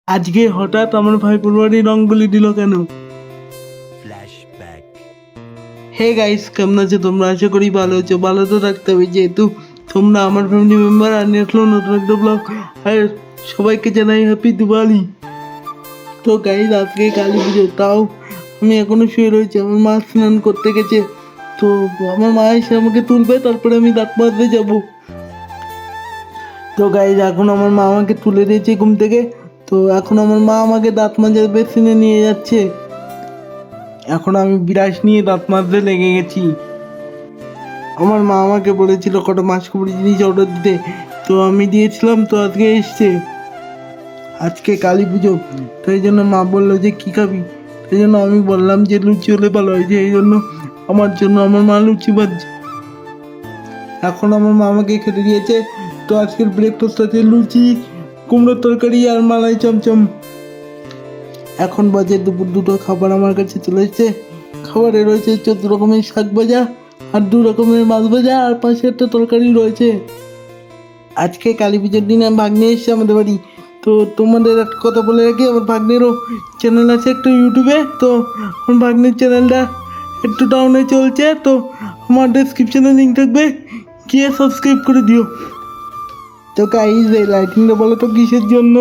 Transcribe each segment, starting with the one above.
আজকে হঠাৎ আমার ভাইপোর বাড়ি রঙ্গোলি দিল কেন? হে গাইস, কেমন আছো তোমরা? আশা করি ভালো আছো। ভালো তো থাকতে হবে, যেহেতু তোমরা আমার ফ্যামিলি মেম্বার। আর নিয়ে আসলো নতুন একটা ব্লগ। আর সবাইকে জানাই হ্যাপি দিওয়ালি। তো গাইস, আজকে কালী পুজো, তাও আমি এখনো শুয়ে রয়েছি। আমার মা স্নান করতে গেছে, তো আমার মা এসে আমাকে তুলবে, তারপরে আমি দাঁত মাজতে যাবো। তো গাইস, এখন আমার মা আমাকে তুলে দিয়েছে ঘুম থেকে। তো এখন আমার মা আমাকে দাঁত মাজার বেসিনে নিয়ে যাচ্ছে। এখন আমি বিরাস নিয়ে দাঁত মাজতে লেগে গেছি। আমার মা আমাকে বলেছিল কটা মাসকবরি জিনিস অর্ডার দিতে, তো আমি দিয়েছিলাম, তো আজকে এসছে। আজকে কালী পুজো, তাই জন্য মা বললো যে কী খাবি, তাই জন্য আমি বললাম যে লুচি হলে ভালো হয়, যে এই জন্য আমার জন্য আমার মা লুচি ভাজছে। এখন আমার মা আমাকে খেতে দিয়েছে। তো আজকের ব্রেকফাস্ট আছে লুচি, কুমড়োর তরকারি আর মালাই চমচম। এখন বাজে দুপুর দুটো, খাবার আমার কাছে চলে এসেছে। খাবারে রয়েছে 14 রকমের শাক ভাজা আর 2 রকমের মাছ ভাজা আর 5 একটা তরকারি রয়েছে। আজকে কালী পুজোর দিনে ভাগ্নে এসছে আমাদের বাড়ি। তো তোমাদের একটা কথা বলে রাখি, আমার ভাগ্নেরও চ্যানেল আছে একটা ইউটিউবে। তো আমার ভাগ্নের চ্যানেলটা একটু ডাউনে চলছে, তো আমার ডেসক্রিপশনে লিঙ্ক থাকবে, গিয়ে সাবস্ক্রাইব করে দিও। তো গাইস, এই লাইটিংটা বলো তো কিসের জন্য?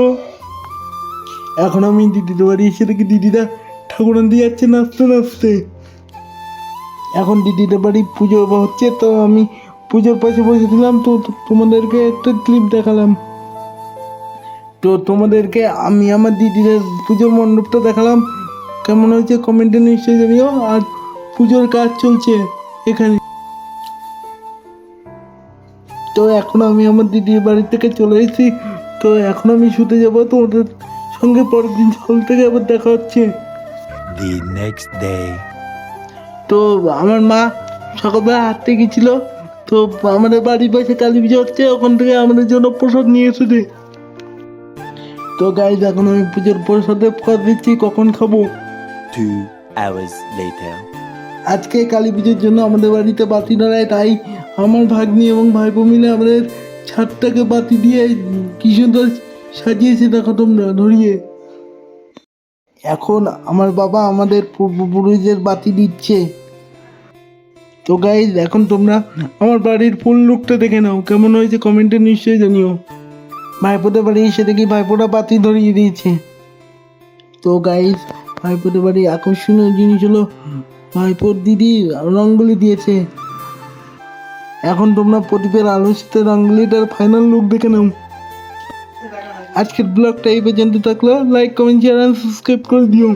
এখন আমি দিদিদের বাড়ি এসে দেখি দিদিরা ঠাকুর আনতে যাচ্ছে নাচতে নাচতে। এখন দিদিদের বাড়ি পুজো হচ্ছে, তো আমি পুজোর পাশে বসেছিলাম। তো তোমাদেরকে একটা ক্লিপ দেখালাম। তো তোমাদেরকে আমি আমার দিদিদের পুজোর মণ্ডপটা দেখালাম। কেমন হয়েছে কমেন্টে নিশ্চয়ই জানিও। আর পুজোর কাজ চলছে এখানে। তো এখন আমি আমার দিদির বাড়ি থেকে চলে এসেছি। তো এখন আমি শুতে যাবো। তোমাদের সঙ্গে পরের দিন সকাল থেকে আবার দেখা হচ্ছে। The next day. তো আমার মা সকালবেলা হাঁটতে গেছিল। তো আমাদের বাড়ির পাশে কালী পুজো হচ্ছে, ওখান থেকে আমাদের জন্য প্রসাদ নিয়ে এসেছে। তো গাইজ, এখন আমি পুজোর প্রসাদে প্রসাদ দিচ্ছি, কখন খাবো। 2 hours later. আজকে কালী পুজোর জন্য আমাদের বাড়িতে বাতি ধরায়, তাই আমার ভাগ্নি এবং ভাইপো মিলে আমাদের ছাদটাকে বাতি দিয়ে কি সুন্দর সাজিয়েছে, দেখো তোমরা ধরিয়ে। এখন আমার বাবা আমাদের পূর্বপুরুষদের বাতি দিচ্ছে। তো গাইজ, এখন তোমরা আমার বাড়ির ফুল লুকটা দেখে নাও, কেমন হয়েছে কমেন্টে নিশ্চয়ই জানিও। ভাইপোদের বাড়ি এসে দেখি ভাইপোরা বাতি ধরিয়ে দিয়েছে। তো গাইজ, ভাইপোদের বাড়ি আকর্ষণীয় জিনিস হলো ভাইপোর দিদি রঙ্গোলি দিয়েছে। এখন তোমরা প্রদীপের আলোর সাথে রঙ্গোলিটার ফাইনাল লুক দেখে নাও। আজকের ব্লগটা এই পর্যন্ত থাকলো। লাইক, কমেন্ট, শেয়ার আর সাবস্ক্রাইব করে দিও।